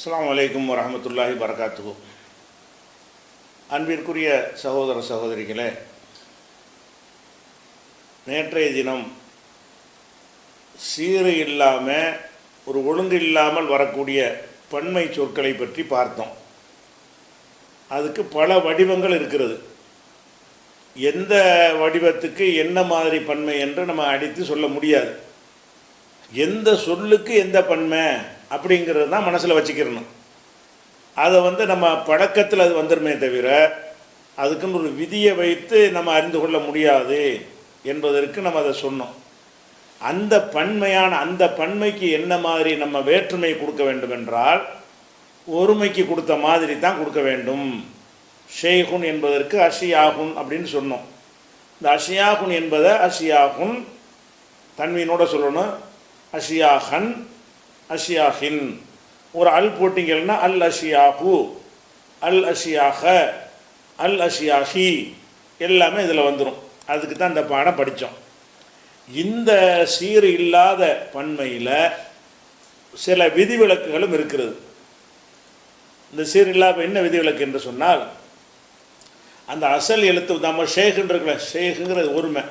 அஸ்ஸலாமு அலைக்கும் வரஹ்மத்துல்லாஹி வரகாத்துஹு. அன்பிற்குரிய சகோதர சகோதரிகளே, நேற்றைய தினம் சீரு இல்லாமல் ஒரு ஒழுங்கு இல்லாமல் வரக்கூடிய பன்மை சொற்களை பற்றி பார்த்தோம். அதுக்கு பல வடிவங்கள் இருக்கிறது. எந்த வடிவத்துக்கு என்ன மாதிரி பன்மை என்று நம்ம அடித்து சொல்ல முடியாது. எந்த சொல்லுக்கு எந்த பன்மை அப்படிங்கிறது தான் மனசில் வச்சுக்கிறணும். அதை நம்ம பழக்கத்தில் அது வந்துருமே தவிர அதுக்குன்னு ஒரு விதியை வைத்து நம்ம அறிந்து கொள்ள முடியாது என்பதற்கு நம்ம அதை சொன்னோம். அந்த பன்மையான அந்த பன்மைக்கு என்ன மாதிரி நம்ம வேற்றுமை கொடுக்க வேண்டும் என்றால் ஒருமைக்கு கொடுத்த மாதிரி தான் கொடுக்க வேண்டும். ஷேகுன் என்பதற்கு அஷியாகுன் அப்படின்னு சொன்னோம். இந்த அஷியாகுன் என்பதை அஷியாகுன் தன்மையினோட சொல்லணும். அஷியாஹன், அஷியாஹின். ஒரு அல் போட்டிங்கன்னா அல் அஷியாஹு, அல் அஷியாக, அல் அஷியாஹி எல்லாமே இதில் வந்துடும். அதுக்கு தான் இந்த பாடம் படித்தோம். இந்த சீர் இல்லாத பன்மையில் சில விதிவிலக்குகளும் இருக்கிறது. இந்த சீர் இல்லாத என்ன விதிவிலக்கு என்று சொன்னால், அந்த அசல் எழுத்து நம்ம ஷேகுன்னு இருக்கல, ஷேகுங்கிறது ஒருமை.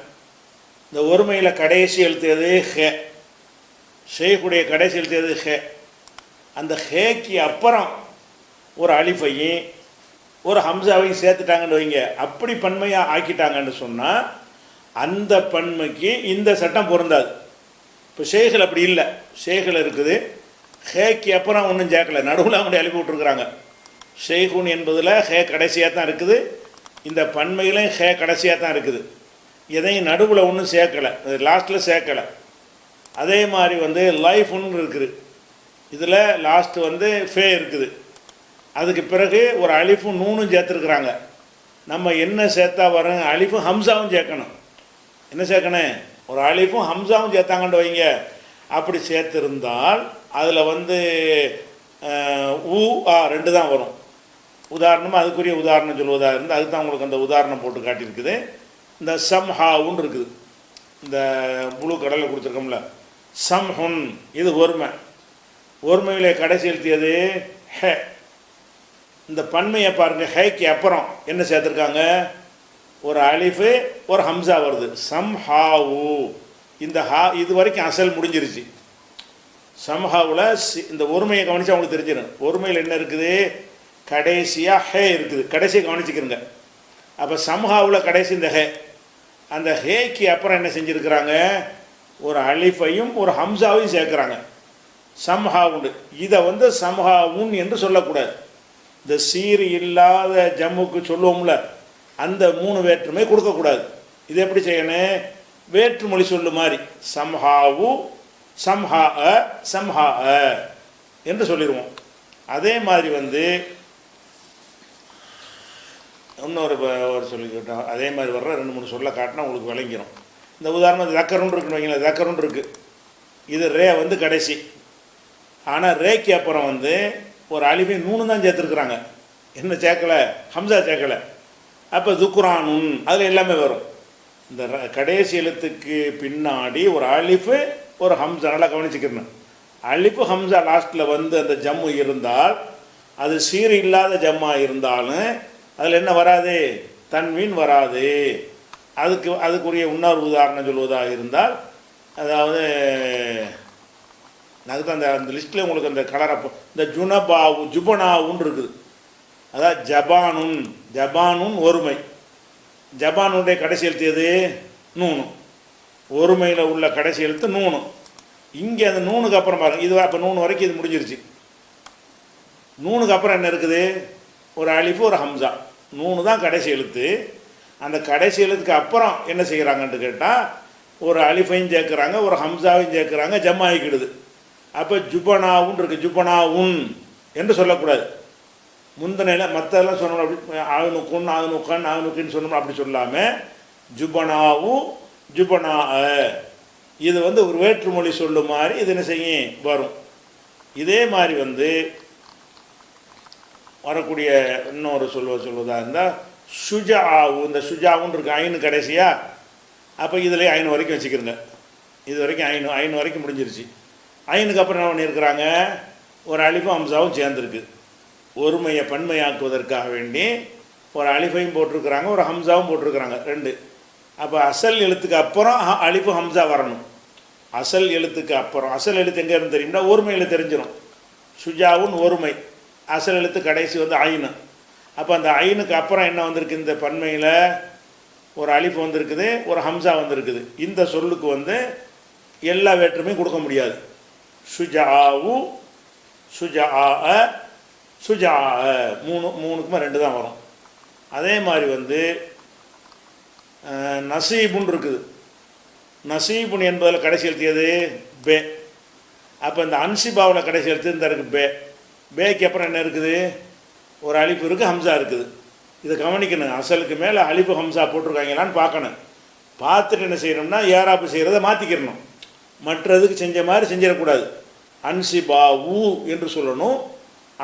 இந்த ஒருமையில் கடைசி எழுத்து எது? ஹே. ஷேகுடைய கடைசி எழுத்து எது? ஹே. அந்த ஹேக்கு அப்புறம் ஒரு அலிஃபையும் ஒரு ஹம்சாவையும் சேர்த்துட்டாங்கன்னு வைங்க, அப்படி பன்மையாக ஆக்கிட்டாங்கன்னு சொன்னால் அந்த பன்மைக்கு இந்த சட்டம் பொருந்தாது. இப்போ ஷேகில் அப்படி இல்லை. ஷேகில் இருக்குது, ஹேக்கு அப்புறம் ஒன்றும் சேர்க்கலை, நடுவில் அவங்களுடைய அழிப்பு விட்டுருக்குறாங்க. ஷேகுன் என்பதில் ஹே கடைசியாக தான் இருக்குது, இந்த பன்மையிலையும் ஹே கடைசியாக தான் இருக்குது. எதையும் நடுவில் ஒன்றும் சேர்க்கலை, லாஸ்ட்டில் சேர்க்கலை. அதே மாதிரி லைஃப்னு இருக்குது, இதில் லாஸ்ட்டு ஃபே இருக்குது. அதுக்கு பிறகு ஒரு அலிஃபும் நூனும் சேர்த்துருக்குறாங்க. நம்ம என்ன சேர்த்தா வரோம்? அலிஃபும் ஹம்சாவும் சேர்க்கணும். என்ன சேர்க்கணும்? ஒரு அலிஃபும் ஹம்சாவும் சேர்த்தாங்கன்னு வைங்க. அப்படி சேர்த்துருந்தால் அதில் ஊ ஆ ரெண்டு தான் வரும். உதாரணமாக அதுக்குரிய உதாரணம் சொல்வதாக இருந்தால் அதுக்கு தான் உங்களுக்கு அந்த உதாரணம் போட்டு காட்டியிருக்குது. இந்த சம்ஹாவுன்னு இருக்குது, இந்த புழு கடலை கொடுத்துருக்கோம்ல, சம்ஹுன், இது ஒருமை. ஒருமையிலே கடைசி எழுத்தியது ஹே. இந்த பன்மையை பாருங்கள், ஹேக்கு அப்புறம் என்ன சேர்த்துருக்காங்க? ஒரு அலிஃபு ஒரு ஹம்சா வருது, சம்ஹாவு. இந்த ஹா இது வரைக்கும் அசல் முடிஞ்சிருச்சு. சம்ஹாவில் இந்த ஒருமையை கவனித்து அவங்களுக்கு தெரிஞ்சிடும். ஒருமையில் என்ன இருக்குது? கடைசியாக ஹே இருக்குது. கடைசியை கவனிச்சுக்கிறங்க. அப்போ சம்ஹாவில் கடைசி இந்த ஹே. அந்த ஹேக்கு அப்புறம் என்ன செஞ்சுருக்கிறாங்க? ஒரு அலிஃபையும் ஒரு ஹம்சாவையும் சேர்க்குறாங்க. சம்ஹாவுண்டு. இதை சம்ஹாவுன் என்று சொல்லக்கூடாது. இந்த சீர் இல்லாத ஜம்முக்கு சொல்லுவோம்ல, அந்த 3 வேற்றுமை கொடுக்கக்கூடாது. இது எப்படி செய்யணும்? வேற்றுமொழி சொல்லு மாதிரி சம்ஹாவு, சம்ஹா அ, சம்ஹா அ என்று சொல்லிடுவோம். அதே மாதிரி இன்னொரு சொல்லிக்கிட்டோம். அதே மாதிரி வர்ற 2-3 சொல்ல காட்டினா உங்களுக்கு விளங்கிடும். இந்த உதாரணம் தக்கருன்னு இருக்குன்னு வைங்களேன், தக்கருன்னு இருக்குது. இது ரே கடைசி. ஆனால் ரேக்கு அப்புறம் ஒரு அலிஃபை நூனு தான் சேர்த்துருக்குறாங்க. என்ன சேர்க்கலை? ஹம்சா சேர்க்கலை. அப்போ துக்குரானுன் அதில் எல்லாமே வரும். இந்த கடைசி எழுத்துக்கு பின்னாடி ஒரு அலிஃபு ஒரு ஹம்சா, நல்லா கவனிச்சுக்கிறேன். அலிஃபு ஹம்சா லாஸ்ட்டில் அந்த ஜம்மு இருந்தால், அது சீர் இல்லாத ஜம்மா இருந்தாலும் அதில் என்ன வராது? தன்வீன் வராது. அதுக்குரிய இன்னொரு உதாரணம் சொல்வதாக இருந்தால், அதாவது அதுக்கு அந்த லிஸ்ட்டில் உங்களுக்கு அந்த கலரை இந்த ஜுனபாவு ஜுபனாவுன்னு இருக்குது. அதாவது ஜபானுன், ஜபானுன் ஒருமை. ஜபானுடைய கடைசி எழுத்து எது? நூனு. ஒருமையில் உள்ள கடைசி எழுத்து நூனு. இங்கே அந்த நூனுக்கு அப்புறம் பாருங்கள், இது அப்போ நூனு வரைக்கும் இது முடிஞ்சிருச்சு. நூனுக்கு அப்புறம் என்ன இருக்குது? ஒரு அலிஃபு ஒரு ஹம்சா. நூனு தான் கடைசி எழுத்து. அந்த கடைசி எழுத்துக்கு அப்புறம் என்ன செய்கிறாங்கன்ட்டு கேட்டால் ஒரு அலிஃபையும் சேர்க்குறாங்க, ஒரு ஹம்சாவையும் சேர்க்குறாங்க, ஜம்மாயிக்கிடுது. அப்போ ஜுபனாவுன் இருக்குது. ஜுபனாவுன் என்று சொல்லக்கூடாது. முந்தனையில் மற்றெல்லாம் சொன்னோம் அப்படி ஆணுக்குன் ஆணுக்கன் ஆணுக்குன்னு சொன்னோம், அப்படி சொல்லாமல் ஜுபனாவு ஜுபனா. இது ஒரு வேற்றுமொழி சொல்லு மாதிரி இது என்ன செய்யும்? வரும். இதே மாதிரி வரக்கூடிய இன்னொரு சொல்வதாக இருந்தால் ஷுஜாவு. இந்த ஷுஜாவுன்னு இருக்குது, ஐனு கடைசியா. அப்போ இதில் ஐனு வரைக்கும் வச்சுக்கிறங்க. இது வரைக்கும் ஐனு வரைக்கும் முடிஞ்சிருச்சு. ஐனுக்கு அப்புறம் என்ன பண்ணியிருக்கிறாங்க? ஒரு அலிஃபும் ஹம்சாவும் சேர்ந்துருக்கு. ஒருமையை பன்மையாக்குவதற்காக வேண்டி ஒரு அலிஃபையும் போட்டிருக்கிறாங்க, ஒரு ஹம்சாவும் போட்டிருக்கிறாங்க, ரெண்டு. அப்போ அசல் எழுத்துக்கு அப்புறம் அலிஃபு ஹம்சா வரணும். அசல் எழுத்துக்கு அப்புறம், அசல் எழுத்து எங்கே இருந்து தெரியும்னா ஒருமையில் தெரிஞ்சிடும். சுஜாவுன் ஒருமை, அசல் எழுத்து கடைசி வந்து ஐனு. அப்போ அந்த ஐனுக்கு அப்புறம் என்ன வந்திருக்கு இந்த பன்மையில்? ஒரு அலிஃப் வந்திருக்குது, ஒரு ஹம்சா வந்திருக்குது. இந்த சொல்லுக்கு வந்து எல்லா வேற்றுமையும் கொடுக்க முடியாது. சுஜாவு, சுஜா, சுஜா, மூணுக்குமே ரெண்டு தான் வரும். அதே மாதிரி வந்து நசீபுன்னு இருக்குது. நசீபுன் என்பதில் கடைசி எழுத்தியது பே. அப்போ இந்த அன்சிபாவில் கடைசி எழுத்து இந்த இருக்குது பே. பேக்கு அப்புறம் என்ன இருக்குது? ஒரு அலிஃபு இருக்குது, ஹம்சா இருக்குது. இதை கவனிக்கணும். அசலுக்கு மேலே அலிஃபு ஹம்சா போட்டிருக்காங்களான்னு பார்க்கணும். பார்த்துட்டு என்ன செய்யணும்னா ஏராப்பு செய்கிறத மாற்றிக்கிறணும். மற்றதுக்கு செஞ்ச மாதிரி செஞ்சிடக்கூடாது. அன்சிபா ஊ என்று சொல்லணும்,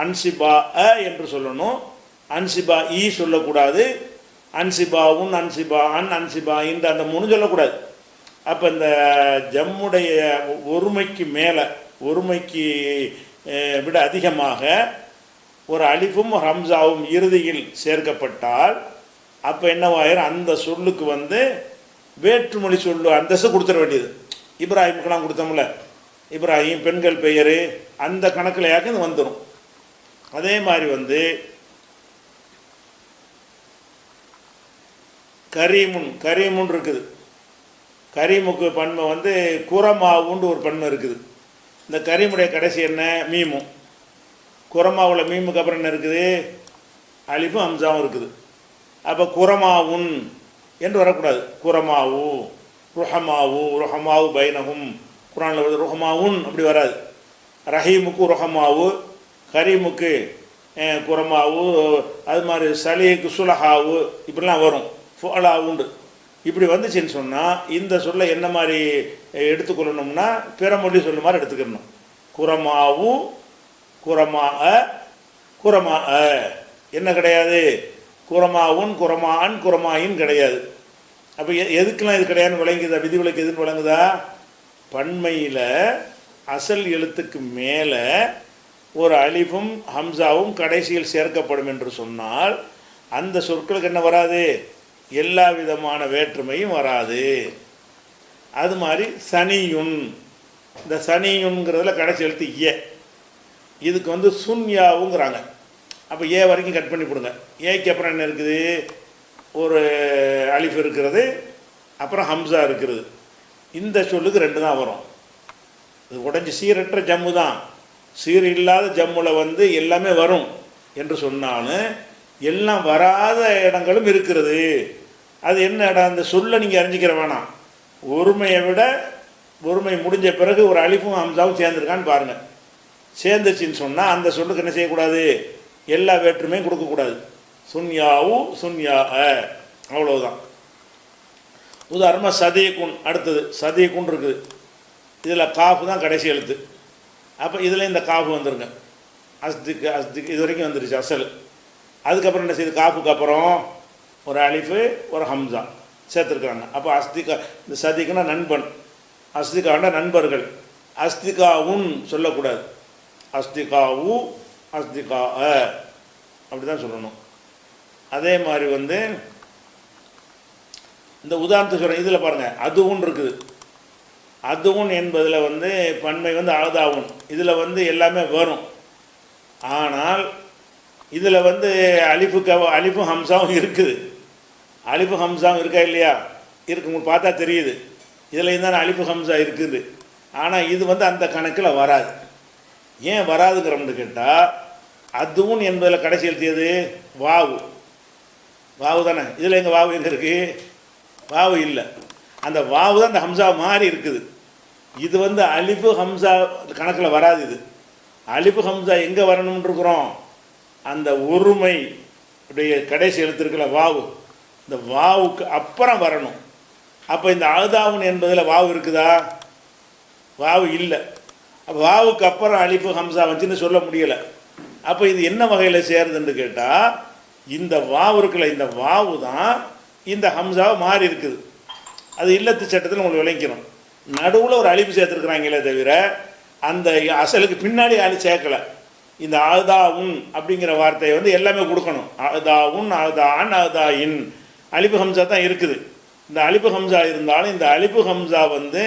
அன்சிபா அ என்று சொல்லணும், அன்சிபா ஈ சொல்லக்கூடாது, அன்சிபா உன், அன்சிபா அன், அன்சிபா இன்று அந்த மூணு சொல்லக்கூடாது. அப்போ இந்த ஜம்முடைய ஒருமைக்கு மேலே, ஒருமைக்கு விட அதிகமாக ஒரு அலிஃபும் ஹம்சாவும் இறுதியில் சேர்க்கப்பட்டால் அப்போ என்னவாயிரும்? அந்த சொல்லுக்கு வந்து வேற்றுமொழி சொல்லு அந்தஸ்து கொடுத்துட வேண்டியது. இப்ராஹிமுக்கெல்லாம் கொடுத்தோம்ல, இப்ராஹிம் பெண்கள் பெயர், அந்த கணக்கில் இது வந்துடும். அதே மாதிரி வந்து கரீமுன், கரீமுன் இருக்குது. கரீமுக்கு பன்மை வந்து குரமாவுன்னு ஒரு பன்மை இருக்குது. இந்த கரீமுடைய கடைசி என்ன? மீமும். குரமாவில் மீமுக்கு அப்புறம் என்ன இருக்குது? அலிஃபும் ஹம்சாவும் இருக்குது. அப்போ குரமாவுன் என்று வரக்கூடாது. குரமாவு, ருஹமாவு, ருஹமாவு பைனகும், குரானில் வருது ருஹமாவுன் அப்படி வராது. ரஹீமுக்கு ருஹமாவு, கரீமுக்கு குரமாவு, அது மாதிரி சலீக்கு சுலஹாவு இப்படிலாம் வரும். ஃபுலா உண்டு. இப்படி வந்துச்சுன்னு சொன்னால் இந்த சொல்லை என்ன மாதிரி எடுத்துக்கொள்ளணும்னா பிற மொழி சொல்ல மாதிரி எடுத்துக்கணும். குரமாவு, குரமா அ, குரமா அ என்ன கிடையாது? குரமாவுன், குரமான், குரமாயின் கிடையாது. அப்போ எதுக்கெல்லாம் இது கிடையாதுன்னு விளங்குதா? விதி விலக்கு எதுன்னு விளங்குதா? பன்மையில் அசல் எழுத்துக்கு மேலே ஒரு அலிஃபும் ஹம்சாவும் கடைசியில் சேர்க்கப்படும் என்று சொன்னால் அந்த சொற்களுக்கு என்ன வராது? எல்லா விதமான வேற்றுமையும் வராது. அது மாதிரி சனியுன், இந்த சனியுன்கிறதுல கடைசி எழுத்து ஏ, இதுக்கு வந்து சுன்யாவுங்கிறாங்க. அப்போ ஏ வரைக்கும் கட் பண்ணி போடுங்க. ஏக்கு அப்புறம் என்ன இருக்குது? ஒரு அலிஃப் இருக்கிறது, அப்புறம் ஹம்சா இருக்கிறது. இந்த சொல்லுக்கு ரெண்டு தான் வரும். இது உடஞ்சி சீரற்ற ஜம்மு தான். சீர் இல்லாத ஜம்முல வந்து எல்லாமே வரும் என்று சொன்னாலும் எல்லாம் வராத இடங்களும் இருக்கிறது. அது என்ன இடம்? அந்த சொல்ல நீங்கள் அறிஞ்சிக்கிற வேணாம். ஒருமையை விட ஒருமை முடிஞ்ச பிறகு ஒரு அலிஃபும் ஹம்சாவும் சேர்ந்துருக்கான்னு பாருங்கள். சேர்ந்துச்சின்னு சொன்னால் அந்த சொல்லுக்கு என்ன செய்யக்கூடாது? எல்லா வேற்றுமையும் கொடுக்கக்கூடாது. சுன்யாவு, சுன்யா அ, அவ்வளவுதான். உதாரணமாக சதீக்குன், அடுத்தது சதீக்குன் இருக்குது. இதில் காஃபு தான் கடைசி எழுத்து. அப்போ இதில் இந்த காஃபு வந்துருங்க. அஸ்திக்கு, அஸ்திக்கு இது வரைக்கும் வந்துருச்சு அசல். அதுக்கப்புறம் என்ன செய்யுது? காஃபுக்கு அப்புறம் ஒரு அலிஃபு, ஒரு ஹம்சா சேர்த்துருக்குறாங்க. அப்போ அஸ்திகா, இந்த சதிக்குன்னா நண்பன், அஸ்திகான்னா நண்பர்கள். அஸ்திகாவுன் சொல்லக்கூடாது. அஸ்திகாவு, அஸ்திகா அ அப்படி தான் சொல்லணும். அதே மாதிரி வந்து இந்த உதாரணத்துக்கு சொல்கிறேன். இதில் பாருங்கள், அதுவும் இருக்குது. அதுவும் என்பதில் வந்து பன்மை வந்து அழுதாவும், இதில் வந்து எல்லாமே வரும். ஆனால் இதில் வந்து அலிஃபும் ஹம்சாவும் இருக்குது. அலிஃபு ஹம்சாவும் இருக்கா இல்லையா? இருக்கு, உங்களுக்கு பார்த்தா தெரியுது. இதில் இருந்தாலும் அலிஃபு ஹம்சா இருக்குது. ஆனால் இது வந்து அந்த கணக்கில் வராது. ஏன் வராதுங்கிறோம்னு கேட்டால், அதுவும் என்பதில் கடைசி எழுத்தியது வாவு, வாவு தானே. இதில் எங்கள் வாவு எங்கே இருக்குது? வாவு இல்லை. அந்த வாவு தான் அந்த ஹம்சா மாதிரி இருக்குது. இது வந்து அலிஃபு ஹம்சா கணக்கில் வராது. இது அலிஃபு ஹம்சா எங்கே வரணும்னு இருக்கிறோம்? அந்த ஒருமை உடைய கடைசி எழுத்திருக்கல வாவு, இந்த வாவுக்கு அப்புறம் வரணும். அப்போ இந்த அழுதாவுன் என்பதில் வாவு இருக்குதா? வாவு இல்லை. அப்போ வாவுக்கு அப்புறம் அலிஃபு ஹம்சா வச்சுன்னு சொல்ல முடியலை. அப்போ இது என்ன வகையில் சேருதுன்னு கேட்டால், இந்த வாவு இருக்குல்ல, இந்த வாவு தான் இந்த ஹம்சாவை மாறி இருக்குது. அது இல்லத்து சட்டத்தில் உங்களுக்கு விளங்கிக்கணும். நடுவில் ஒரு அலிஃபு சேர்த்துருக்குறாங்களே தவிர அந்த அசலுக்கு பின்னாடி சேர்க்கலை. இந்த ஆதா உன் அப்படிங்கிற வார்த்தையை வந்து எல்லாமே கொடுக்கணும். ஆதா உன், ஆதா அன், ஆதா இன், அலிபு ஹம்சா தான் இருக்குது. இந்த அலிபு ஹம்சா இருந்தாலும் இந்த அலிபு ஹம்சா வந்து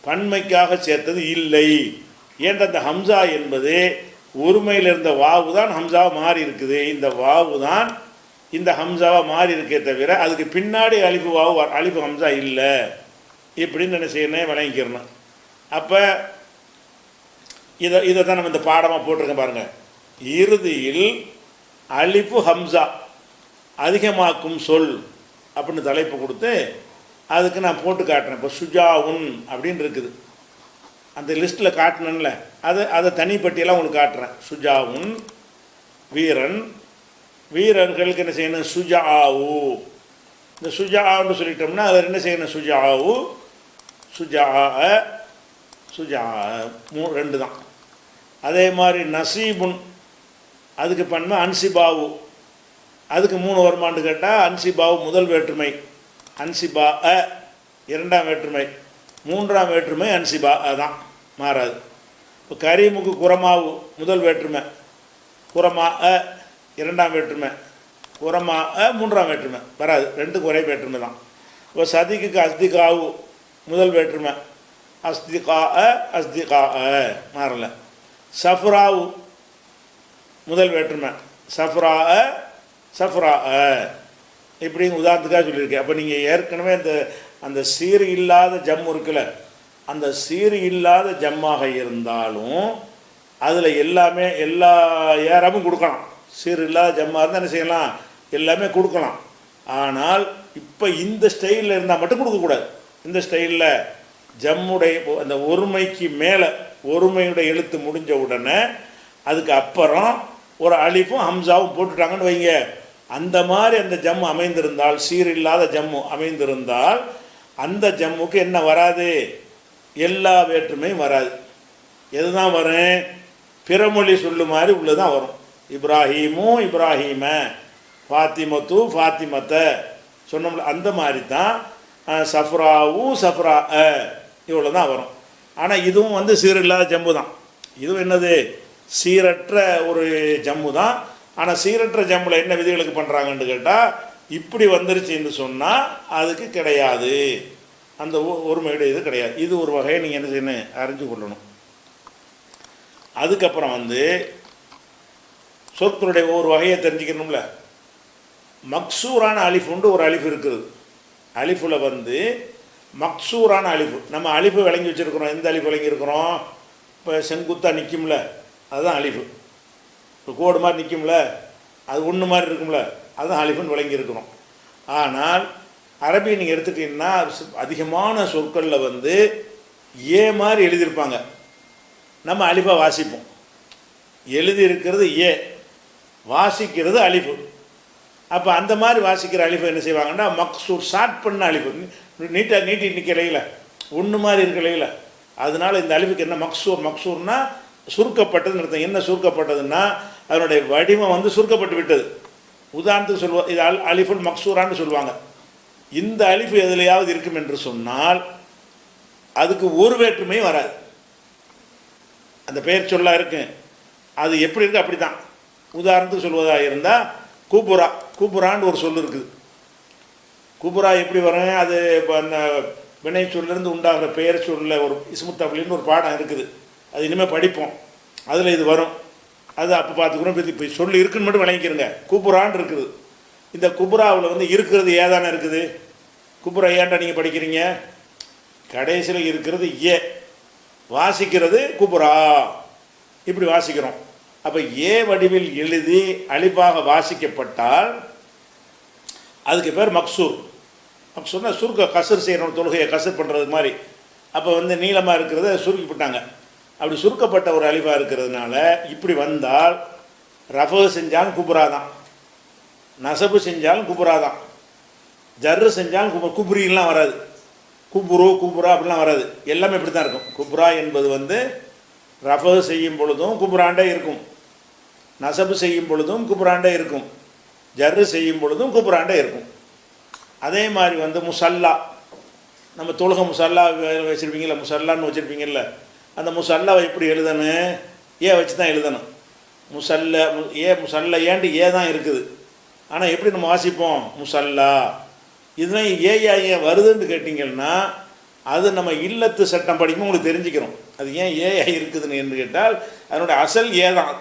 பன்மைக்காக சேர்த்தது இல்லை. ஏன்ற அந்த ஹம்சா என்பது ஒருமையில் இருந்த வாவு தான் ஹம்சாவை மாறி இருக்குது. இந்த வாவு தான் இந்த ஹம்சாவை மாறி இருக்கே தவிர அதுக்கு பின்னாடி அலிபு வாவு அலிபு ஹம்சா இல்லை. இப்படின்னு என்ன செய்யணும், விளங்கிக்கிறணும். அப்போ இதை தான் நம்ம இந்த பாடமாக போட்டிருக்கேன் பாருங்கள். இறுதியில் அலிபு ஹம்சா அதிகமாக்கும் சொல் அப்படின்னு தலைப்பு கொடுத்து அதுக்கு நான் போட்டு காட்டுறேன். இப்போ சுஜாவுன் அப்படின்னு இருக்குது, அந்த லிஸ்ட்டில் காட்டினேன்ல, அதை தனிப்பட்டியெல்லாம் உங்களுக்கு காட்டுறேன். சுஜாவுன் வீரன், வீரர்களுக்கு என்ன செய்யணும், சுஜாவு. இந்த சுஜாவுன்னு சொல்லிட்டோம்னா அதில் என்ன செய்யணும், சுஜாவு, சுஜா, சுஜா, ரெண்டு தான். அதே மாதிரி நசீபுன் அதுக்கு பண்ண அன்சிபாவு, அதுக்கு 3 வருமானு கேட்டால் அன்சிபாவு முதல் வேற்றுமை, அன்சிபா இரண்டாம் வேற்றுமை, மூன்றாம் வேற்றுமை அன்சிபா தான் மாறாது. இப்போ கரீமுக்கு குரமாவு முதல் வேற்றுமை, குரமா இரண்டாம் வேற்றுமை, குரமா மூன்றாம் வேற்றுமை வராது, ரெண்டுக்கு ஒரே வேற்றுமை தான். இப்போ சதிக்கு அஸ்திகாவு முதல் வேற்றுமை, அஸ்திகா அஸ்திகா மாறலை. சஃப்ராவு முதல் வேற்றுமை, சஃப்ரா சஃப்ரா இப்படி உதாரணத்துக்காக சொல்லியிருக்கேன். அப்போ நீங்கள் ஏற்கனவே அந்த சீர் இல்லாத ஜம் இருக்குல்ல, அந்த சீர் இல்லாத ஜம்மாக இருந்தாலும் அதில் எல்லாமே எல்லா ஏறாமும் கொடுக்கலாம். சீர் இல்லாத ஜம்மாக இருந்தால் என்ன செய்யலாம், எல்லாமே கொடுக்கலாம். ஆனால் இப்போ இந்த ஸ்டைலில் இருந்தால் மட்டும் கொடுக்கக்கூடாது. இந்த ஸ்டைலில் ஜம்முடைய அந்த ஒருமைக்கு மேலே ஒருமையுடைய எழுத்து முடிஞ்ச உடனே அதுக்கு அப்புறம் ஒரு அலிஃபும் ஹம்சாவும் போட்டுட்டாங்கன்னு வைங்க, அந்த மாதிரி அந்த ஜம்மு அமைந்திருந்தால், சீர் இல்லாத ஜம்மு அமைந்திருந்தால் அந்த ஜம்முக்கு என்ன வராது, எல்லா வேற்றுமையும் வராது. எதுதான் வரும், பிறமொழி சொல்லு மாதிரி உள்ளதான் வரும். இப்ராஹீமு இப்ராஹீம, ஃபாத்திமத்து ஃபாத்திமத்த சொன்னோம்ல, அந்த மாதிரி தான் சஃப்ராவு சஃப்ரா இவ்வளோ தான் வரும். ஆனால் இதுவும் வந்து சீர் இல்லாத ஜம்மு தான். இதுவும் என்னது, சீரற்ற ஒரு ஜம்மு தான். ஆனால் சீரற்ற ஜம்மில் என்ன விதிகளுக்கு பண்ணுறாங்கன்னு கேட்டால், இப்படி வந்துருச்சுன்னு சொன்னால் அதுக்கு கிடையாது, அந்த ஒருமையுடைய இது கிடையாது. இது ஒரு வகையை நீங்கள் என்ன செய்யணும், அறிஞ்சு கொள்ளணும். அதுக்கப்புறம் வந்து சொற்களுடைய ஒரு வகையை தெரிஞ்சுக்கணும்ல. மக்சூரான அலிஃபுண்டு ஒரு அலிஃபு இருக்குது. அலிஃபில் வந்து மக்சூரான அலிஃபு, நம்ம அலிஃபு விளங்கி வச்சுருக்கிறோம். எந்த அலிஃபு விளங்கியிருக்கிறோம், இப்போ செங்குத்தாக நிற்கும்ல அதுதான் அலிஃபு. இப்போ கோடு மாதிரி நிற்கும்ல, அது ஒன்று மாதிரி இருக்கும்ல, அதுதான் அலிஃபுன்னு விளங்கியிருக்கிறோம். ஆனால் அரபி நீங்கள் எடுத்துக்கிட்டிங்கன்னா அதிகமான சொற்களில் வந்து ஏ மாதிரி எழுதியிருப்பாங்க, நம்ம அலிஃபை வாசிப்போம். எழுதியிருக்கிறது ஏ, வாசிக்கிறது அலிஃபு. அப்போ அந்த மாதிரி வாசிக்கிற அலிஃபை என்ன செய்வாங்கன்னா மக்சூர், ஷார்ட் பண்ண அலிஃபு, நீட்டாக நீட்டி நிற்கலையில் ஒன்று மாதிரி இருக்கலையில், அதனால் இந்த அலிஃபுக்கு என்ன மக்சூர், மக்சூர்னா சுருக்கப்பட்டதுன்னு அர்த்தம். என்ன சுருக்கப்பட்டதுன்னா அதனுடைய வடிவம் வந்து சுருக்கப்பட்டு விட்டது. உதாரணத்துக்கு சொல்லுவோம், இது அலிஃபுல் மக்சூரான்னு சொல்லுவாங்க. இந்த அலிஃபு எதுலையாவது இருக்கும் என்று சொன்னால் அதுக்கு ஒரு வேற்றுமையும் வராது. அந்த பெயர் சொல்லா இருக்கு, அது எப்படி இருக்குது அப்படி தான். உதாரணத்துக்கு சொல்வதாக இருந்தால் கூபுரா, கூபுரான்னு ஒரு சொல் இருக்குது. கூபுரா எப்படி வரும், அது இப்போ அந்த வினை சொல்லிருந்து உண்டாகிற பெயர் சொல்ல ஒரு இஸ்முத்தபிலின்னு ஒரு பாடம் இருக்குது, அது இனிமேல் படிப்போம், அதில் இது வரும். அது அப்போ பார்த்துக்கிறோம். இப்போ சொல்லி இருக்குன்னு மட்டும் விளங்கிக்கிறங்க. கூபுரான்னு இருக்குது. இந்த குபுராவில் வந்து இருக்கிறது ஏதானே இருக்குது. குபுரா ஏன்டா நீங்கள் படிக்கிறீங்க, கடைசியில் இருக்கிறது ஏ, வாசிக்கிறது குபுரா, இப்படி வாசிக்கிறோம். அப்போ ஏ வடிவில் எழுதி அலிஃபாக வாசிக்கப்பட்டால் அதுக்கு பேர் மக்சூர். மக்சூர்னா சுருக்க, கசர் செய்யணும், தொழுகையை கசர் பண்ணுறது மாதிரி. அப்போ வந்து நீளமாக இருக்கிறத சுருக்கி போட்டாங்க. அப்படி சுருக்கப்பட்ட ஒரு அலிஃபா இருக்கிறதுனால இப்படி வந்தால் ரஃபு செஞ்சாலும் குபுரா தான், நசபு செஞ்சாலும் குபுரா தான், ஜர்ரு செஞ்சாலும் குபுரிலாம் வராது, குபுரு குபுரா அப்படிலாம் வராது, எல்லாமே இப்படி தான் இருக்கும். குபுரா என்பது வந்து ரஃபு செய்யும் பொழுதும் குபுராண்டே இருக்கும், நசபு செய்யும் பொழுதும் குபுராண்டே இருக்கும், ஜர்ரு செய்யும் பொழுதும் குபுராண்டே இருக்கும். அதே மாதிரி வந்து முசல்லா, நம்ம தொழுகை முசல்லா வச்சுருப்பீங்களா, முசல்லான்னு வச்சுருப்பீங்கல்ல, அந்த முசல்லாவை எப்படி எழுதணும், ஏ வச்சு தான் எழுதணும். முசல்ல முசல்ல ஏன்ட்டு ஏ தான் இருக்குது. ஆனால் எப்படி நம்ம வாசிப்போம் முசல்லா. இதுதான் ஏயா ஏன் வருதுன்னு கேட்டிங்கன்னா அது நம்ம இல்லத்து சட்டம் படிக்கும் உங்களுக்கு தெரிஞ்சுக்கிறோம். அது ஏன் ஏயா இருக்குதுன்னு என்று கேட்டால் அதனுடைய அசல் ஏ தான்.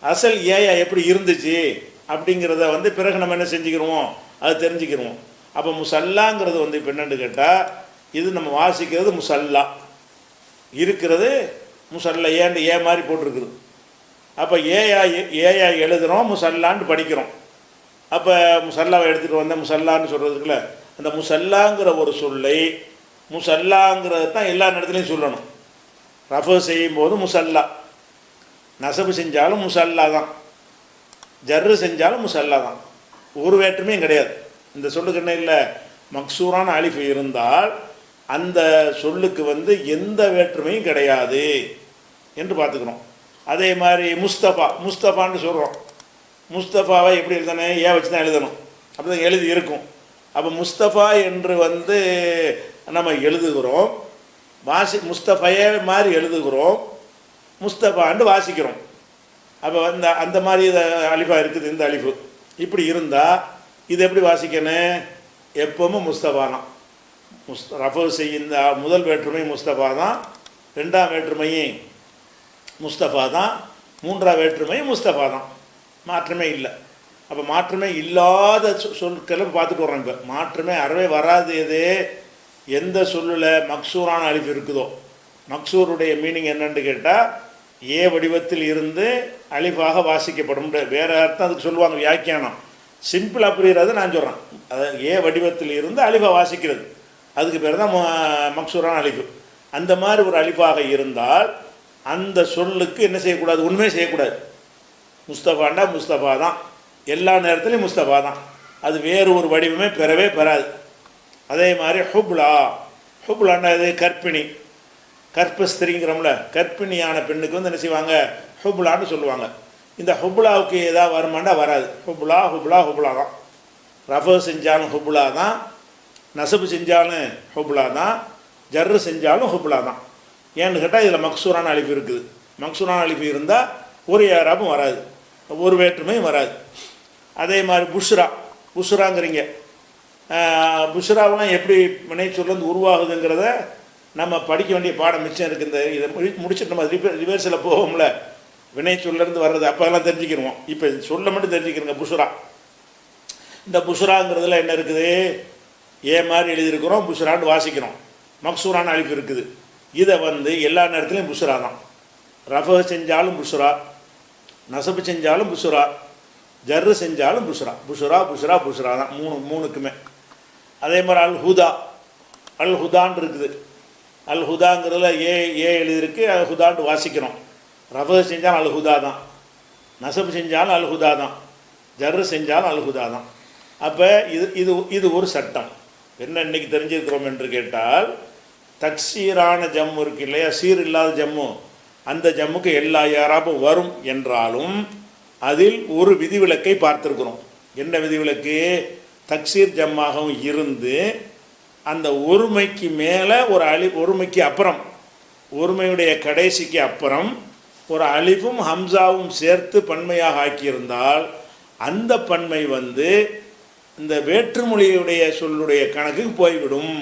அசல் ஏயா எப்படி இருந்துச்சு அப்படிங்கிறத வந்து பிறகு நம்ம என்ன செஞ்சுக்கிறோம் அது தெரிஞ்சுக்கிறோம். அப்போ முசல்லாங்கிறது வந்து இப்போ என்னென்னு கேட்டால் இது நம்ம வாசிக்கிறது முசல்லா இருக்கிறது முசல்ல ஏன்ட்டு ஏ மாதிரி போட்டிருக்குது. அப்போ ஏயா எழுதுகிறோம் முசல்லான்னு படிக்கிறோம். அப்போ முசல்லாவை எடுத்துகிட்டு வந்தேன் முசல்லான்னு சொல்கிறதுக்குள்ள அந்த முசல்லாங்கிற ஒரு சொல்லை முசல்லாங்கிறது தான் எல்லா இடத்துலையும் சொல்லணும். ரஃபு செய்யும்போது முசல்லா, நசபு செஞ்சாலும் முசல்லா தான், ஜர்ரு செஞ்சாலும் முசல்லா தான், ஒரு வேற்றுமையும் கிடையாது. இந்த சொல்லுக்கு என்ன இல்லை, மக்சூரான அலிஃபு இருந்தால் அந்த சொல்லுக்கு வந்து எந்த வேற்றுமையும் கிடையாது என்று பார்த்துக்கிறோம். அதே மாதிரி முஸ்தஃபான்னு சொல்கிறோம். முஸ்தஃபாவை எப்படி எழுதணும், ஏன் வச்சு தான் எழுதணும், அப்படி தான் எழுதி இருக்கும். அப்போ முஸ்தஃபா என்று வந்து நம்ம எழுதுகிறோம், முஸ்தஃபையே மாதிரி எழுதுகிறோம், முஸ்தஃபான்னு வாசிக்கிறோம். அப்போ வந்து அந்த மாதிரி அலிஃபா இருக்குது இந்த அலிஃபு. இப்படி இருந்தால் இது எப்படி வாசிக்கணும், எப்பவும் முஸ்தஃபா தான். ரஃபு செய்ய முதல் வேற்றுமை முஸ்தஃபா தான், ரெண்டாம் வேற்றுமையும் முஸ்தஃபா தான், மூன்றாம் வேற்றுமையும் முஸ்தஃபா தான், மாற்றமே இல்லை. அப்போ மாற்றமே இல்லாத சொற்களை பார்த்துட்டு வர்றோம். இப்போ மாற்றமே அறவே வராது. எது எந்த சொல்லில் மக்சூரான அலிஃப் இருக்குதோ, மக்சூருடைய மீனிங் என்னன்னு கேட்டால் ஏ வடிவத்தில் இருந்து அலிஃபாக வாசிக்கப்படும். வேறு அர்த்தம் அதுக்கு சொல்லுவாங்க வியாக்கியானம். சிம்பிளாக புரிகிறது நான் சொல்கிறேன். அதாவது ஏ வடிவத்தில் இருந்து அலிஃபா வாசிக்கிறது, அதுக்கு பேர் தான் மக்சூரான அலிஃபு. அந்த மாதிரி ஒரு அலிஃபாக இருந்தால் அந்த சொல்லுக்கு என்ன செய்யக்கூடாது, உண்மையே செய்யக்கூடாது. முஸ்தஃபாண்டா முஸ்தஃபா தான், எல்லா நேரத்துலையும் முஸ்தஃபா தான், அது வேறு ஒரு வடிவமே பெறவே பெறாது. அதே மாதிரி ஹுப்லாண்டா இது கற்பிணி, கற்பஸ்திரிங்கிறோம்ல, கற்பிணியான பெண்ணுக்கு வந்து என்ன செய்வாங்க ஹுப்லான்னு சொல்லுவாங்க. இந்த ஹுப்லாவுக்கு ஏதாவது வருமாண்டா வராது. ஹுப்லா தான். ரஃபு செஞ்சாலும் ஹுப்லா தான், நசபு செஞ்சாலும் ஹுப்லா தான், ஜர்ரு செஞ்சாலும் ஹுப்லா தான். ஏன்னு கேட்டால் இதில் மக்சூரான அலிஃபு இருக்குது. மக்சூரான அலிஃபு இருந்தால் ஒரு ஏராபும் வராது, ஒரு வேற்றுமையும் வராது. அதே மாதிரி புஷ்ராங்கிறீங்க, புஷ்ராவெலாம் எப்படி வினை சொல்லேருந்து உருவாகுதுங்கிறத நம்ம படிக்க வேண்டிய பாடம் மிச்சம் இருக்குது. இந்த இதை முடிச்சுட்டு நம்ம ரிவர்ஸில் போவோம்ல, வினை சொல்லேருந்து வர்றது அப்போதெல்லாம் தெரிஞ்சுக்கிடுவோம். இப்போ சொல்ல மட்டும் தெரிஞ்சுக்கிறோங்க. இந்த புஷ்ராங்கிறதுல என்ன இருக்குது, ஏ மாதிரி எழுதியிருக்கிறோம், புஷ்ரான்னு வாசிக்கிறோம், மக்சூரான அலிஃபு இருக்குது. இதை வந்து எல்லா நேரத்துலையும் புஷ்ரா தான். ரஃபு செஞ்சாலும் புஷ்ரா, நசபு செஞ்சாலும் புஷ்ரா, ஜர்ரு செஞ்சாலும் புஷ்ரா தான், மூணுக்குமே. அதே மாதிரி அல் ஹுதான்னு இருக்குது. அல் ஹுதாங்கிறதுல ஏ எழுதியிருக்கு, அல் ஹுதான்னு வாசிக்கிறோம். ரஃபு செஞ்சாலும் அல் ஹுதா தான், நசபு செஞ்சாலும் அல் ஹுதா தான், ஜர்ரு செஞ்சாலும் அல் ஹுதா தான். அப்போ இது ஒரு சட்டம். என்ன இன்றைக்கி தெரிஞ்சிருக்கிறோம் என்று கேட்டால், தக்சீரான ஜம்மு இருக்கு இல்லையா, சீர் இல்லாத ஜம்மு, அந்த ஜம்முக்கு எல்லா யாராப்பும் வரும் என்றாலும் அதில் ஒரு விதிவிலக்கை பார்த்துருக்குறோம். என்ன விதிவிலக்கு, தக்சீர் ஜம்மாகவும் இருந்து அந்த ஒருமைக்கு மேலே ஒரு ஒருமைக்கு அப்புறம், ஒருமையுடைய கடைசிக்கு அப்புறம் ஒரு அலிஃபும் ஹம்சாவும் சேர்த்து பன்மையாக ஆக்கியிருந்தால் அந்த பன்மை வந்து இந்த வேற்றுமொழியுடைய சொல்லுடைய கணக்குக்கு போய்விடும்.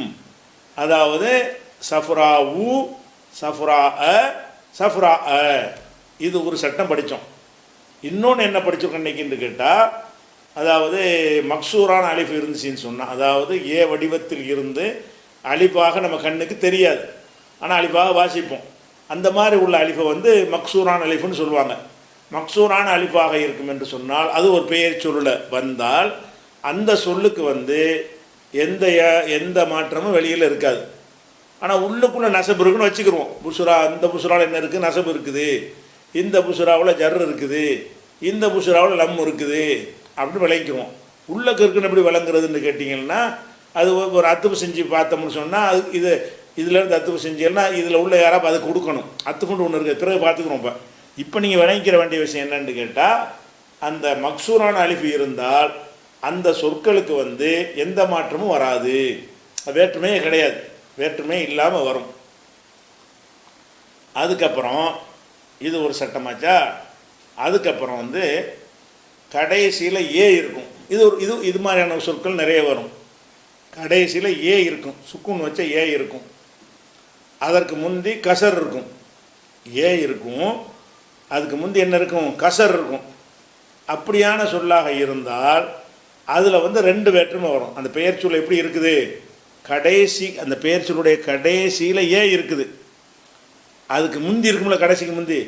அதாவது சஃப்ரா உ, சஃப்ரா அ, சஃப்ரா அ, இது ஒரு சட்டம் படித்தோம். இன்னொன்று என்ன படிச்சிருக்கோம் இன்றைக்கின்னு கேட்டால், அதாவது மக்சூரான அலிஃபு இருந்துச்சின்னு சொன்னால், அதாவது ஏ வடிவத்தில் இருந்து அலிஃபாக நம்ம கண்ணுக்கு தெரியாது, ஆனால் அலிஃபாக வாசிப்போம். அந்த மாதிரி உள்ள அலிஃபை வந்து மக்சூரான அலிஃபுன்னு சொல்லுவாங்க. மக்சூரான அலிஃபாக இருக்கும் என்று சொன்னால் அது ஒரு பெயர் சொல்ல வந்தால் அந்த சொல்லுக்கு வந்து எந்த மாற்றமும் வெளியில் இருக்காது. ஆனால் உள்ளுக்குள்ளே நசபு இருக்குன்னு வச்சுக்கிடுவோம். புஷ்ரா, இந்த புஷ்ராவில் என்ன இருக்குது, நசபு இருக்குது, இந்த புஷ்ராவில் ஜர் இருக்குது, இந்த புஷ்ராவில் லம் இருக்குது அப்படின்னு விளங்கிக்குவோம். உள்ளக்கு இருக்குன்னு எப்படி விளங்குறதுன்னு கேட்டிங்கன்னா, அது ஒரு அத்துப்பு செஞ்சு பார்த்தோம்னு சொன்னால் அது இதிலேருந்து அத்துப்பு செஞ்சீங்கன்னா இதில் உள்ள யாராவது அதை கொடுக்கணும். அத்துக்குண்டு ஒன்று இருக்குது, பிறகு பார்த்துக்கிறோம். இப்போ நீங்கள் விளங்கிக்கிற வேண்டிய விஷயம் என்னன்னு கேட்டால், அந்த மக்சூரான அலிஃபு இருந்தால் அந்த சொற்களுக்கு வந்து எந்த மாற்றமும் வராது, வேற்றுமையே கிடையாது, வேற்றுமை இல்லாமல் வரும். அதுக்கப்புறம் இது ஒரு சட்டமாச்சா. அதுக்கப்புறம் வந்து கடைசியில் ஏ இருக்கும். இது மாதிரியான சொற்கள் நிறைய வரும். கடைசியில் ஏ இருக்கும், சுக்குன் வச்ச ஏ இருக்கும். அதற்கு முந்தி கசர் இருக்கும். ஏ இருக்கும், அதுக்கு முந்தி என்ன இருக்கும்? கசர் இருக்கும். அப்படியான சொல்லாக இருந்தால் அதில் வந்து 2 வேற்றுமை வரும். அந்த பெயர் சொல் எப்படி இருக்குது? கடைசி, அந்த பெயர் சொல்லுடைய கடைசியில் ஏ இருக்குது, அதுக்கு முந்தி இருக்கும்ல, கடைசிக்கு முந்தி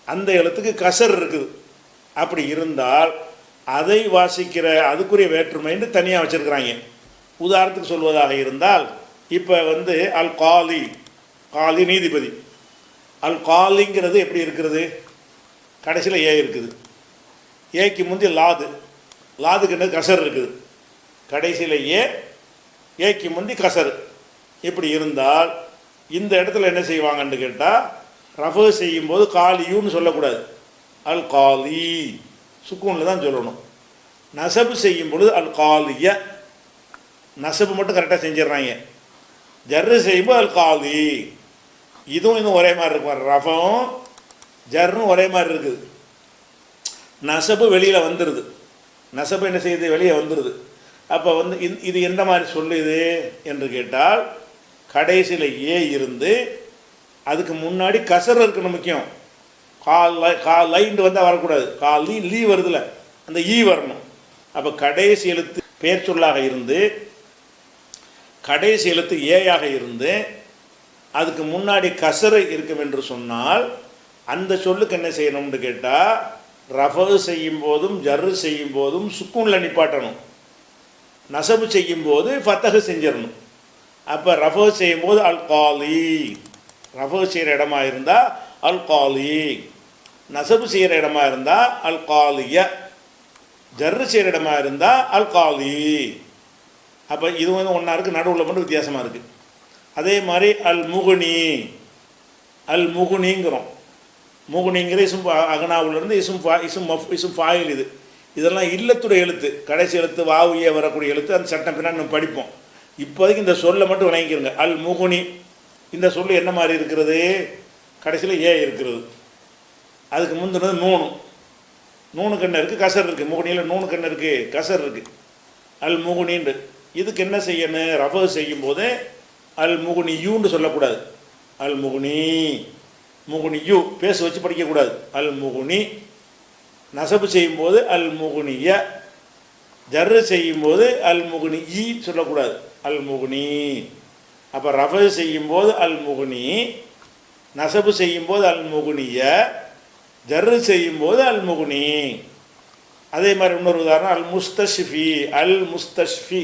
அந்த எழுத்துக்கு கசர் இருக்குது. அப்படி இருந்தால் அதை வாசிக்கிற அதுக்குரிய வேற்றுமைன்னு தனியாக வச்சுருக்கிறாங்க. உதாரணத்துக்கு சொல்வதாக இருந்தால், இப்போ வந்து அல் காலி, காலி நீதிபதி. அல் காலிங்கிறது எப்படி இருக்கிறது? கடைசியில் ஏ இருக்குது, ஏக்கு முந்தி லாது, லாதுக்கு என்ன கசர் இருக்குது, கடைசியில் ஏக்கு முந்தி கசர். இப்படி இருந்தால் இந்த இடத்துல என்ன செய்வாங்கன்னு கேட்டால், ரஃபு செய்யும்போது காலியூன்னு சொல்லக்கூடாது, அல் காலி சுக்கூனில் தான் சொல்லணும். நசபு செய்யும் பொழுது அல் காலிய, நசபு மட்டும் கரெக்டாக செஞ்சிடுறாங்க. ஜர்ரு செய்யும்போது அல் காலி. இதுவும் ஒரே மாதிரி இருக்கும், ரஃபும் ஜர்ரும் ஒரே மாதிரி இருக்குது. நசபு வெளியில் வந்துடுது, நசபு என்ன செய்யுது? வெளியே வந்துடுது. அப்போ வந்து இது எந்த மாதிரி சொல்லுது என்று கேட்டால், கடைசியில் ஏ இருந்து அதுக்கு முன்னாடி கசர் இருக்கணும். முக்கியம், லைண்டு வந்தால் வரக்கூடாது. லீ வருதுல, அந்த ஈ வரணும். அப்போ கடைசி எழுத்து பெயர் சொல்லாக இருந்து கடைசி எழுத்து ஏயாக இருந்து அதுக்கு முன்னாடி கசரு இருக்கும் என்று சொன்னால், அந்த சொல்லுக்கு என்ன செய்யணும்னு கேட்டால், ரஃபு செய்யும் போதும் ஜர்ரு செய்யும் போதும் சுக்கூனில் நிப்பாட்டணும். நசபு செய்யும் போது ஃபத்தஹு செஞ்சிடணும். அப்போ ரஃபு செய்யும் போது அல் காலி, ரஃபு செய்கிற இடமா இருந்தால் அல் காலி, நசபு செய்கிற இடமா இருந்தால் அல் காலிய, ஜர்ரு செய்கிற இடமா இருந்தால் அல் காலி. அப்போ இது வந்து ஒன்றா இருக்குது, நடுவில் மட்டும் வித்தியாசமாக இருக்குது. அதே மாதிரி அல் முகுனி, அல் முகுனிங்கிறோம். முகுனிங்கிற இசும் அகனாவிலிருந்து இசும் ஃபாயில். இதெல்லாம் இல்லத்துடைய எழுத்து, கடைசி எழுத்து வாவியே வரக்கூடிய எழுத்து. அந்த சட்டம் பின்னாடி நம்ம படிப்போம். இப்போதைக்கு இந்த சொல்லை மட்டும் விளங்கிக்கிறங்க. அல் முகுனி, இந்த சொல்லு என்ன மாதிரி இருக்கிறது? கடைசியில் ஏ இருக்கிறது, அதுக்கு முந்தினது நூனு, நூனுக்கு என்ன இருக்குது? கசர் இருக்குது. முகுனியில் நூனுக்கு என்ன இருக்குது? கசர் இருக்குது. அல் முகுனின்னு இதுக்கு என்ன செய்யணும்? ரஃபு செய்யும் போது அல் முகுனி யூன்னு சொல்லக்கூடாது. அல் முகுனி, முகுனி யூ பேச வச்சு படிக்கக்கூடாது. அல் முகுனி. நசபு செய்யும்போது அல் முகுனிய, ஜர்ரு செய்யும்போது அல் முகுனி ஈ சொல்லக்கூடாது, அல் முகுனி. அப்போ ரஃபு செய்யும்போது அல் முகுனி, நசபு செய்யும்போது அல் முகுனிய, ஜர்ரு செய்யும்போது அல் முகுனி. அதே மாதிரி இன்னொரு உதாரணம் அல் முஸ்தஷ்ஃபி. அல் முஸ்தஷ்ஃபி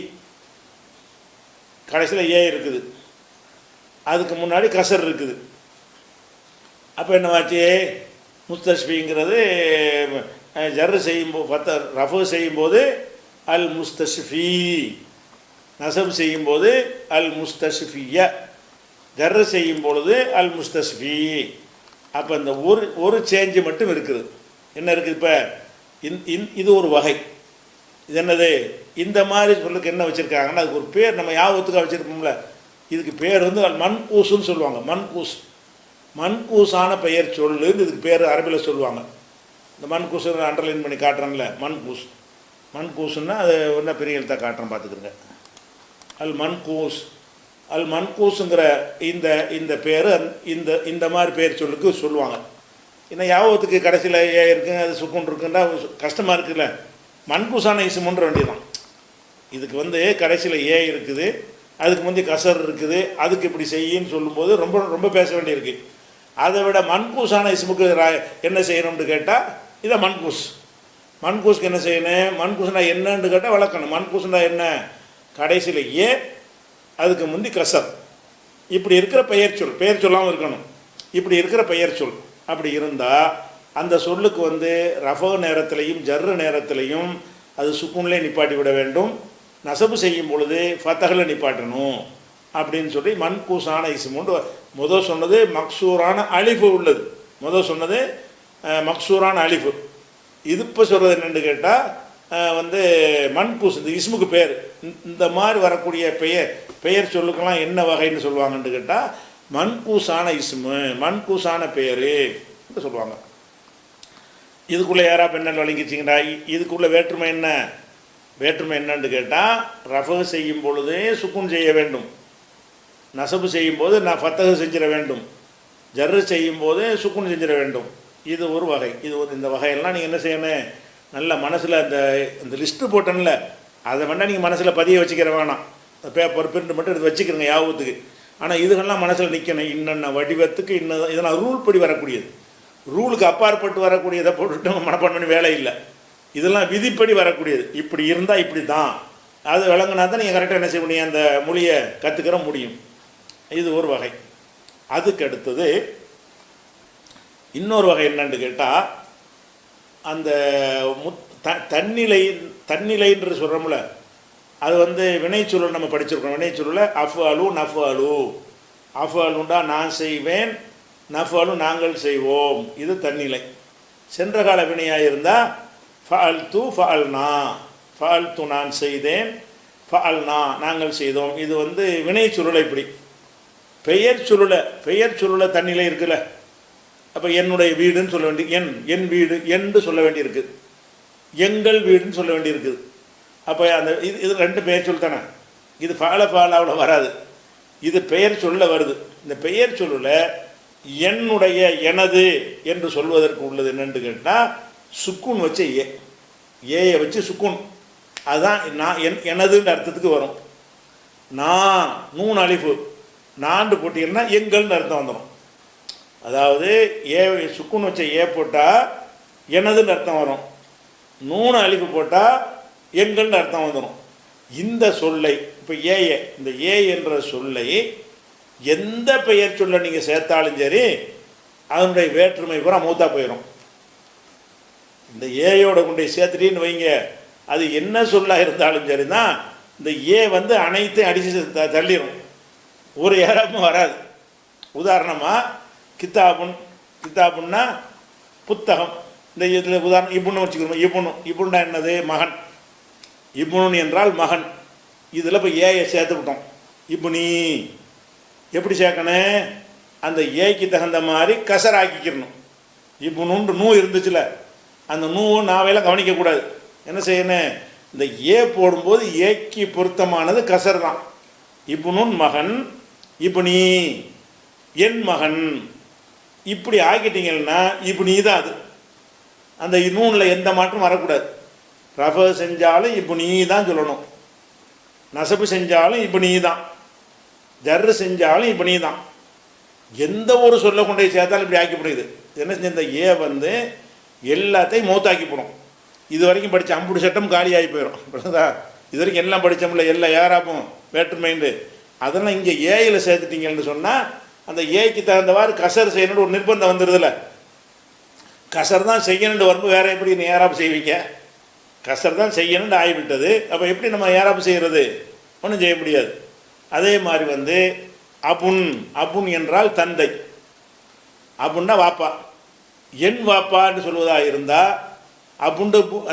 கடைசியில் ஏ இருக்குது, அதுக்கு முன்னாடி கசர் இருக்குது. அப்போ என்னவாச்சு? முஸ்தஷ்ஃபிங்கிறது ஜர்ரு செய்யும்போது, ரஃபு செய்யும்போது அல் முஸ்தஷ்ஃபி, நசபு செய்யும்போது அல் முஸ்தஷ்ஃபிய, ஜர்ரு செய்யும் பொழுது அல் முஸ்தஷ்ஃபி. அப்போ இந்த ஒரு சேஞ்சு மட்டும் இருக்குது. என்ன இருக்குது? இப்போ இது ஒரு வகை. இது என்னது? இந்த மாதிரி சொல்லுக்கு என்ன வச்சுருக்காங்கன்னா, அதுக்கு ஒரு பேர் நம்ம யாபத்துக்காக வச்சுருப்போம்ல. இதுக்கு பேர் வந்து மன்கூஸுன்னு சொல்லுவாங்க. மன்கூஸ், மன்கூஸான பெயர் சொல்லுன்னு இதுக்கு பேர் அரபியில் சொல்லுவாங்க. இந்த மன்கூஸ் அண்டர்லைன் பண்ணி காட்டுறேன்ல, மன்கூஸ். மன்கூஸ்ன்னா அது ஒன்றா பெரிய எழுத்தாக காட்டுறேன், பார்த்துக்குறேங்க. அல் மன்கூஸ், அல் மன்கூஸுங்கிற இந்த பேர் இந்த மாதிரி பேர் சொல்லுக்கு சொல்லுவாங்க. ஏன்னா யாபத்துக்கு கடைசியில் ஏ இருக்குங்க, அது சுக்குன் இருக்குன்னா கஷ்டமாக இருக்குல்ல. மன்கூஸான இசுமுன்ற வேண்டியதான். இதுக்கு வந்து கடைசியில் ஏ இருக்குது, அதுக்கு முந்தைய கசர் இருக்குது, அதுக்கு இப்படி செய்யின்னு சொல்லும்போது ரொம்ப ரொம்ப பேச வேண்டியிருக்கு. அதை விட மன்கூஸான இஸ்முக்கு என்ன செய்யணும்னு கேட்டால், இதை மன்கூஸ். மன்கூஸ்க்கு என்ன செய்யணும்? மன்கூஸ்னா என்னன்னு கேட்டால் வளர்க்கணும். மன்கூஸ்னா என்ன? கடைசியில் ஏ, அதுக்கு முந்தி கசர். இப்படி இருக்கிற பெயர் சொல், பெயர் சொல்லாமல் இருக்கணும். இப்படி இருக்கிற பெயர் சொல் அப்படி இருந்தால் அந்த சொல்லுக்கு வந்து ரஃபு நேரத்திலையும் ஜர்ரு நேரத்திலையும் அது சுக்குன்லே நிப்பாட்டி விட வேண்டும். நசபு செய்யும் பொழுது ஃபத்தஹில் நிப்பாட்டணும் அப்படின்னு சொல்லி மன்கூஸான இஸ்முன்னு முதல் சொன்னது மக்சூரான அலிஃபு உள்ளது. முதல் சொன்னது மக்சூரான அலிஃபு. இது இப்போ சொல்கிறது என்னென்னு கேட்டால் வந்து மன்கூஸ், இந்த இஸ்முக்கு பேர். இந்த மாதிரி வரக்கூடிய பெயர் சொல்லுக்கெல்லாம் என்ன வகைன்னு சொல்லுவாங்கன்னு கேட்டால் மன்கூஸான இஸ்மு, மன்கூஸான பெயர் சொல்லுவாங்க. இதுக்குள்ளே யாரா பெண்ணல் வழங்கிச்சிங்கடா. இதுக்குள்ளே வேற்றுமை என்ன? வேற்றுமை என்னன்னு கேட்டால், ரஃபு செய்யும் பொழுதே சுக்குன் செய்ய வேண்டும், நசபு செய்யும் போது நான் ஃபத்தகு செஞ்சிட வேண்டும், ஜர்ரு செய்யும் போது சுக்குன் செஞ்சிட வேண்டும். இது ஒரு வகை. இந்த வகையெல்லாம் நீங்கள் என்ன செய்யணும், நல்ல மனசில் இந்த லிஸ்ட்டு போட்டேன்ல, அதை வேணால் நீங்கள் மனசில் பதிய வச்சுக்கிற வேணாம். பேப்பர் பிரிண்ட் மட்டும் எடுத்து வச்சுக்கிறங்க யாபத்துக்கு. ஆனால் இதுகள்லாம் மனசில் நிற்கணும். இன்னென்ன வடிவத்துக்கு இதெல்லாம் ரூல் படி வரக்கூடியது. ரூலுக்கு அப்பாற்பட்டு வரக்கூடியதை போட்டுட்டு மனப்பாடம் பண்ணி வேலை இல்லை. இதெல்லாம் விதிப்படி வரக்கூடியது. இப்படி இருந்தால் இப்படி தான், அது விளங்குனா தான் நீங்கள் கரெக்டாக என்ன செய்ய முடியும், அந்த மொழியை கற்றுக்கிற முடியும். இது ஒரு வகை. அதுக்கு அடுத்தது இன்னொரு வகை என்னன்னு கேட்டால், அந்த தன்னிலைன்று சொல்கிறோம்ல, அது வினைச்சொல் நம்ம படிச்சிருக்கோம். வினைச்சொல்ல அஃபாலு நஃபாலு, அஃபாலுண்டா நான் செய்வேன், நஃபாலு நாங்கள் செய்வோம். இது தன்னிலை. சென்ற கால வினையாக இருந்தால் ஃபஅல்து ஃபஅல்னா, ஃபஅல்து நான் செய்தேன், ஃபஅல்னா நாங்கள் செய்தோம். இது வினைச்சொல்லை. இப்படி பெயர் சொல்லுல தன்னிலை இருக்குல்ல. அப்போ என்னுடைய வீடுன்னு சொல்ல வேண்டிய, என் வீடு என்று சொல்ல வேண்டியிருக்கு, எங்கள் வீடுன்னு சொல்ல வேண்டியிருக்குது. அப்போ அந்த இது ரெண்டு பெயர் சொல் தானே. இது ஃபாலாவில் வராது, இது பெயர் சொல்ல வருது. இந்த பெயர் சொல்லுல என்னுடைய, எனது என்று சொல்வதற்கு உள்ளது என்னென்று கேட்டால், சுக்குன் வச்ச ஏயை வச்சு சுக்குன், அதுதான் நான் எனதுன்ற அர்த்தத்துக்கு வரும். நான் நூன் அலிஃபு நான்கு போட்டிங்கன்னா எங்கள்னு அர்த்தம் வந்துடும். அதாவது சுக்குன் வச்ச போட்டால் எனதுன்னு அர்த்தம் வரும், நூன் அலிஃபு போட்டால் எங்கள்னு அர்த்தம் வந்துடும். இந்த சொல்லை இப்போ இந்த என்ற சொல்லை எந்த பெயர் சொல்ல நீங்கள் சேர்த்தாலும் சரி, அதனுடைய வேற்றுமை பூரா மூத்தா போயிடும். இந்த ஏயோட கொண்டு சேர்த்துட்டின்னு வைங்க, அது என்ன சொல்லாக இருந்தாலும் சரி தான், இந்த அனைத்தையும் அடித்து தள்ளிடும், ஒரு ஏறாப்பும் வராது. உதாரணமாக கித்தாபுன்னா புத்தகம். இந்த இதில் உதாரணம் இப்புன்னு வச்சுக்கிறோம். இப்புன்னா என்னது, மகன். இப்புனு என்றால் மகன். இதில் இப்போ ஏயை சேர்த்து விட்டோம். இப்புனி எப்படி சேர்க்கணும், அந்த ஏக்கு தகுந்த மாதிரி கசர் ஆக்கிக்கிறணும். இப்புனுன்று நூ இருந்துச்சுல, அந்த நாவையெல்லாம் கவனிக்கக்கூடாது. என்ன செய்யணும், இந்த போடும்போது ஏக்கு பொருத்தமானது கசர் தான். இப்புனுன் மகன், இப்புனி என் மகன், இப்படி ஆக்கிட்டீங்கன்னா இப்புனி தான் அது. அந்த நூனில் எந்த மாற்றம் வரக்கூடாது. ரஃப செஞ்சாலும் இப்புனி தான் சொல்லணும், நசபு செஞ்சாலும் இப்புனி தான், ஜர்ரு செஞ்சாலும் இப்புனி தான். எந்த ஒரு சொல்ல கொண்டே சேர்த்தாலும் இப்படி ஆக்கிப்படுது. என்ன செஞ்ச, இந்த எல்லாத்தையும் மௌத்தாக்கி போடும். இது வரைக்கும் படித்த அம்புடு சட்டம் காலியாகி போயிடும். இது வரைக்கும் எல்லாம் படித்தோம்ல, எல்லா ஏறாப்பும் வேற்றுமைண்டு, அதெல்லாம் இங்கே ஏயில் சேர்த்துட்டீங்கன்னு சொன்னால், அந்த ஏக்கு தகுந்தவாறு கசர் செய்யணுன்னு ஒரு நிர்பந்தம் வந்துடுதுல்ல. கசர் தான் செய்யணுன்னு வரும்போது வேறு எப்படி நீ ஏறாப்பு செய்வீங்க, கசர் தான் செய்யணுன்னு ஆகிவிட்டது. அப்போ எப்படி நம்ம ஏறாப்பு செய்கிறது, ஒன்றும் செய்ய முடியாது. அதே மாதிரி அபுன் என்றால் தந்தை, அபுன்னா வாப்பா, என் வாப்பான்னு சொல்வதாக இருந்தால்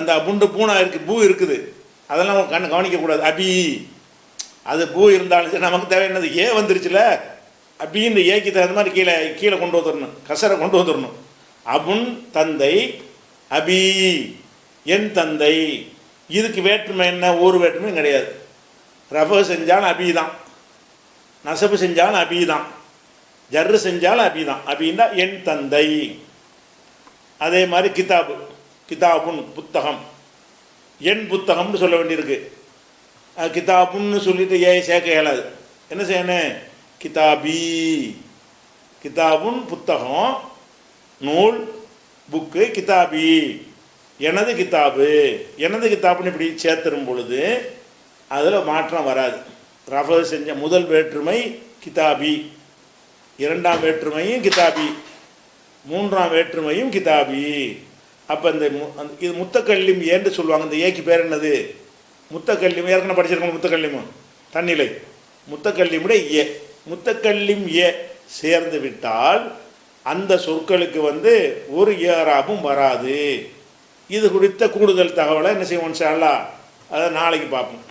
அந்த அபுண்டு பூனா இருக்குது, பூ இருக்குது, அதெல்லாம் கவனிக்கக்கூடாது. அபி, அது பூ இருந்தாலும் நமக்கு தேவை என்னது, வந்துருச்சுல, அபின்னு ஏக்கு தகுந்த மாதிரி கீழே கொண்டு வந்துடணும், கசரை கொண்டு வந்துடணும். அபுன் தந்தை, அபி என் தந்தை. இதுக்கு வேற்றுமை என்ன, ஒரு வேற்றுமையும் கிடையாது. ரஃபு செஞ்சாலும் அபி தான், நசபு செஞ்சாலும் அபி தான், ஜர்ரு செஞ்சாலும் அபி தான். அபின்னா என் தந்தை. அதே மாதிரி கிதாபுன் புத்தகம், என் புத்தகம்னு சொல்ல வேண்டியிருக்கு. கிதாபுன்னு சொல்லிட்டு சேர்க்க இயலாது. என்ன செய்யணும், கிதாபி, கிதாபுன் புத்தகம், நூல் புக்கு, கிதாபி எனது கிதாபு, எனது கிதாபுன்னு இப்படி சேர்த்துரும் பொழுது அதில் மாற்றம் வராது. ரஃபு செஞ்ச முதல் வேற்றுமை கிதாபி, இரண்டாம் வேற்றுமையும் கிதாபி, மூன்றாம் வேற்றுமையும் கிதாபி. அப்போ இது முத்தக்கல்லிம் ஏன்னு சொல்லுவாங்க. இந்த ஏக்கு பேர் என்னது, முத்தக்கல்லிம். ஏற்கனவே படிச்சிருக்கோம் முத்தக்கல்லிமும் தன்னிலை. முத்தக்கல்லிமுடைய முத்தக்கல்லிம் சேர்ந்து விட்டால் அந்த சொற்களுக்கு ஒரு ஏறாப்பும் வராது. இது குறித்த கூடுதல் தகவலை என்ன செய்வோம் இன்ஷா அல்லாஹ், அதை நாளைக்கு பார்ப்போம்.